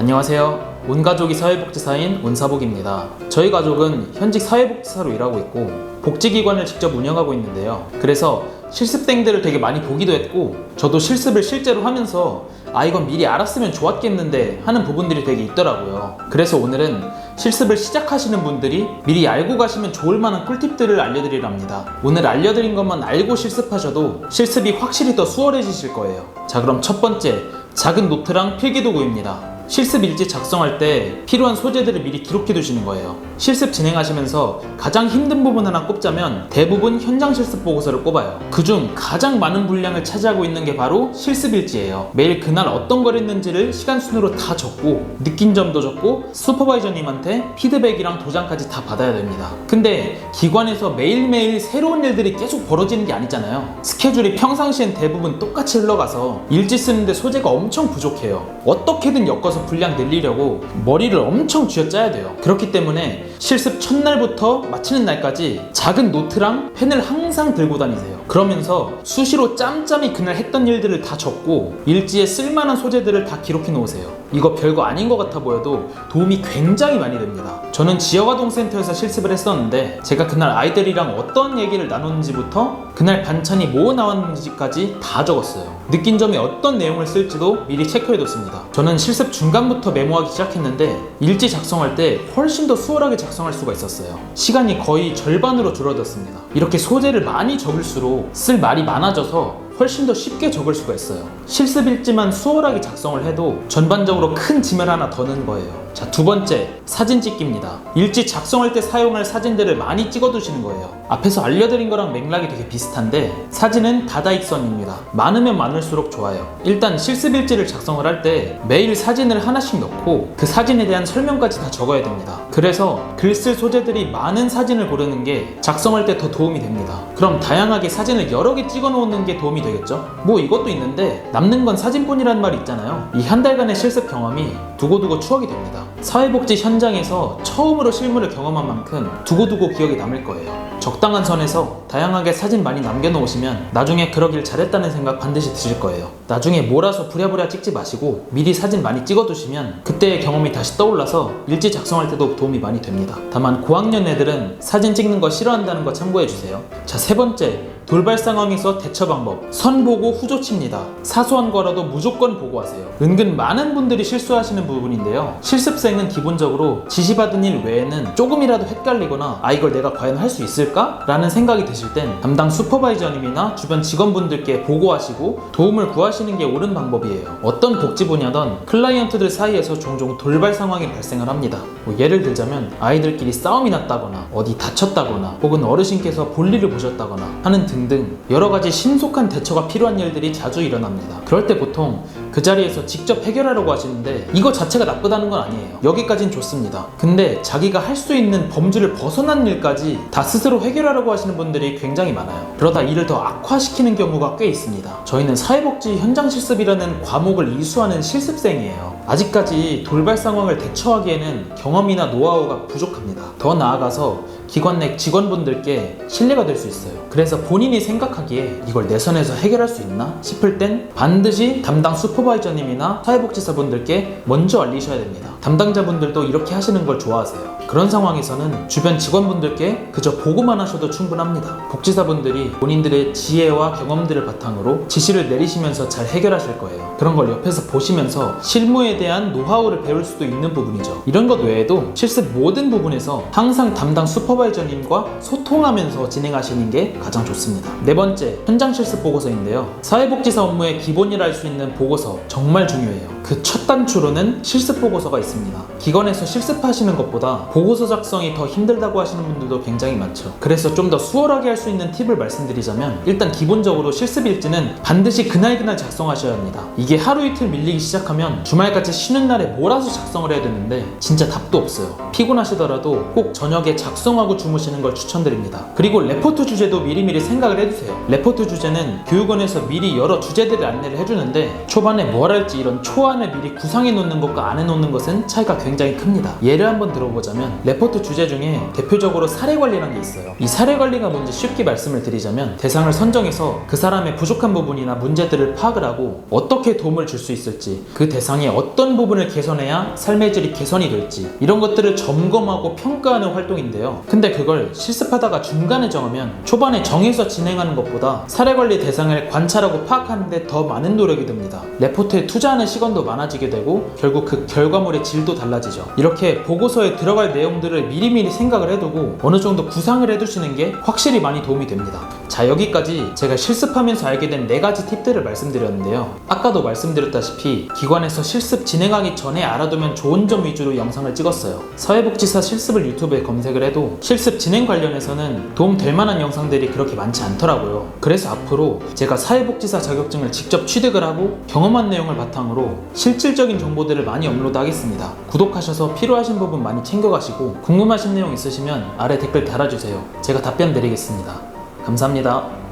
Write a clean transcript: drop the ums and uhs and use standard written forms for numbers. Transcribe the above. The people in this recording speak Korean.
안녕하세요. 온가족이 사회복지사인 온사복입니다. 저희 가족은 현직 사회복지사로 일하고 있고 복지기관을 직접 운영하고 있는데요. 그래서 실습생들을 되게 많이 보기도 했고 저도 실습을 실제로 하면서 이건 미리 알았으면 좋았겠는데 하는 부분들이 되게 있더라고요. 그래서 오늘은 실습을 시작하시는 분들이 미리 알고 가시면 좋을 만한 꿀팁들을 알려드리려 합니다. 오늘 알려드린 것만 알고 실습하셔도 실습이 확실히 더 수월해지실 거예요. 자, 그럼 첫 번째, 작은 노트랑 필기도구입니다. 실습 일지 작성할 때 필요한 소재들을 미리 기록해 두시는 거예요. 실습 진행하시면서 가장 힘든 부분 하나 꼽자면 대부분 현장 실습 보고서를 꼽아요. 그중 가장 많은 분량을 차지하고 있는 게 바로 실습 일지예요. 매일 그날 어떤 걸 했는지를 시간 순으로 다 적고 느낀 점도 적고 슈퍼바이저님한테 피드백이랑 도장까지 다 받아야 됩니다. 근데 기관에서 매일매일 새로운 일들이 계속 벌어지는 게 아니잖아요. 스케줄이 평상시엔 대부분 똑같이 흘러가서 일지 쓰는데 소재가 엄청 부족해요. 어떻게든 엮어서 분량 늘리려고 머리를 엄청 쥐어짜야 돼요. 그렇기 때문에 실습 첫날부터 마치는 날까지 작은 노트랑 펜을 항상 들고 다니세요. 그러면서 수시로 짬짬이 그날 했던 일들을 다 적고 일지에 쓸만한 소재들을 다 기록해 놓으세요. 이거 별거 아닌 것 같아 보여도 도움이 굉장히 많이 됩니다. 저는 지역아동센터에서 실습을 했었는데 제가 그날 아이들이랑 어떤 얘기를 나눴는지부터 그날 반찬이 뭐 나왔는지까지 다 적었어요. 느낀 점에 어떤 내용을 쓸지도 미리 체크해뒀습니다. 저는 실습 중간부터 메모하기 시작했는데 일지 작성할 때 훨씬 더 수월하게 작성할 수가 있었어요. 시간이 거의 절반으로 줄어들었습니다. 이렇게 소재를 많이 적을수록 쓸 말이 많아져서 훨씬 더 쉽게 적을 수가 있어요. 실습 일지만 수월하게 작성을 해도 전반적으로 큰 짐을 하나 더 넣은 거예요. 자, 두 번째, 사진 찍기입니다. 일지 작성할 때 사용할 사진들을 많이 찍어두시는 거예요. 앞에서 알려드린 거랑 맥락이 되게 비슷한데 사진은 다다익선입니다. 많으면 많을수록 좋아요. 일단 실습 일지를 작성을 할 때 매일 사진을 하나씩 넣고 그 사진에 대한 설명까지 다 적어야 됩니다. 그래서 글 쓸 소재들이 많은 사진을 고르는 게 작성할 때 더 도움이 됩니다. 그럼 다양하게 사진을 여러 개 찍어 놓는 게 도움이 되겠죠? 뭐 이것도 있는데 남는 건 사진뿐이라는 말이 있잖아요. 이 한 달간의 실습 경험이 두고두고 추억이 됩니다. 사회복지 현장에서 처음으로 실무를 경험한 만큼 두고두고 기억에 남을 거예요. 적당한 선에서 다양하게 사진 많이 남겨놓으시면 나중에 그러길 잘했다는 생각 반드시 드실 거예요. 나중에 몰아서 부랴부랴 찍지 마시고 미리 사진 많이 찍어두시면 그때의 경험이 다시 떠올라서 일지 작성할 때도 도움이 많이 됩니다. 다만 고학년 애들은 사진 찍는 거 싫어한다는 거 참고해주세요. 자, 세 번째, 돌발 상황에서 대처 방법. 선보고 후조치입니다. 사소한 거라도 무조건 보고하세요. 은근 많은 분들이 실수하시는 부분인데요. 실습생은 기본적으로 지시받은 일 외에는 조금이라도 헷갈리거나 이걸 내가 과연 할 수 있을까? 라는 생각이 드실 땐 담당 슈퍼바이저님이나 주변 직원분들께 보고하시고 도움을 구하시는 게 옳은 방법이에요. 어떤 복지 분야든 클라이언트들 사이에서 종종 돌발 상황이 발생을 합니다. 예를 들자면 아이들끼리 싸움이 났다거나 어디 다쳤다거나 혹은 어르신께서 볼일을 보셨다거나 하는 등등 여러가지 신속한 대처가 필요한 일들이 자주 일어납니다. 그럴 때 보통 그 자리에서 직접 해결하려고 하시는데 이거 자체가 나쁘다는 건 아니에요. 여기까진 좋습니다. 근데 자기가 할 수 있는 범주를 벗어난 일까지 다 스스로 해결하려고 하시는 분들이 굉장히 많아요. 그러다 일을 더 악화시키는 경우가 꽤 있습니다. 저희는 사회복지 현장 실습이라는 과목을 이수하는 실습생이에요. 아직까지 돌발 상황을 대처하기에는 경험이나 노하우가 부족합니다. 더 나아가서 기관 내 직원분들께 신뢰가 될 수 있어요. 그래서 본인이 생각하기에 이걸 내 선에서 해결할 수 있나 싶을 땐 반드시 담당 슈퍼바이저님이나 사회복지사분들께 먼저 알리셔야 됩니다. 담당자분들도 이렇게 하시는 걸 좋아하세요. 그런 상황에서는 주변 직원분들께 그저 보고만 하셔도 충분합니다. 복지사분들이 본인들의 지혜와 경험들을 바탕으로 지시를 내리시면서 잘 해결하실 거예요. 그런 걸 옆에서 보시면서 실무에 대한 노하우를 배울 수도 있는 부분이죠. 이런 것 외에도 실습 모든 부분에서 항상 담당 슈퍼바이저님과 소통하면서 진행하시는 게 가장 좋습니다. 네 번째, 현장 실습 보고서인데요. 사회복지사 업무의 기본이라 할 수 있는 보고서 정말 중요해요. 그 첫 단추로는 실습 보고서가 있습니다. 기관에서 실습하시는 것보다 보고서 작성이 더 힘들다고 하시는 분들도 굉장히 많죠. 그래서 좀 더 수월하게 할 수 있는 팁을 말씀드리자면 일단 기본적으로 실습 일지는 반드시 그날 작성하셔야 합니다. 이게 하루 이틀 밀리기 시작하면 주말같이 쉬는 날에 몰아서 작성을 해야 되는데 진짜 답도 없어요. 피곤하시더라도 꼭 저녁에 작성하고 활동하고 주무시는 걸 추천드립니다. 그리고 레포트 주제도 미리미리 생각을 해두세요. 레포트 주제는 교육원에서 미리 여러 주제들을 안내를 해주는데 초반에 뭘 할지 이런 초안을 미리 구상해 놓는 것과 안 해놓는 것은 차이가 굉장히 큽니다. 예를 한번 들어보자면 레포트 주제 중에 대표적으로 사례관리라는 게 있어요. 이 사례관리가 뭔지 쉽게 말씀을 드리자면 대상을 선정해서 그 사람의 부족한 부분이나 문제들을 파악을 하고 어떻게 도움을 줄 수 있을지, 그 대상의 어떤 부분을 개선해야 삶의 질이 개선이 될지 이런 것들을 점검하고 평가하는 활동인데요. 근데 그걸 실습하다가 중간에 정하면 초반에 정해서 진행하는 것보다 사례관리 대상을 관찰하고 파악하는데 더 많은 노력이 듭니다. 레포트에 투자하는 시간도 많아지게 되고 결국 그 결과물의 질도 달라지죠. 이렇게 보고서에 들어갈 내용들을 미리미리 생각을 해두고 어느 정도 구상을 해두시는 게 확실히 많이 도움이 됩니다. 자, 여기까지 제가 실습하면서 알게 된 4가지 팁들을 말씀드렸는데요. 아까도 말씀드렸다시피 기관에서 실습 진행하기 전에 알아두면 좋은 점 위주로 영상을 찍었어요. 사회복지사 실습을 유튜브에 검색을 해도 실습 진행 관련해서는 도움 될 만한 영상들이 그렇게 많지 않더라고요. 그래서 앞으로 제가 사회복지사 자격증을 직접 취득을 하고 경험한 내용을 바탕으로 실질적인 정보들을 많이 업로드하겠습니다. 구독하셔서 필요하신 부분 많이 챙겨가시고 궁금하신 내용 있으시면 아래 댓글 달아주세요. 제가 답변 드리겠습니다. 감사합니다.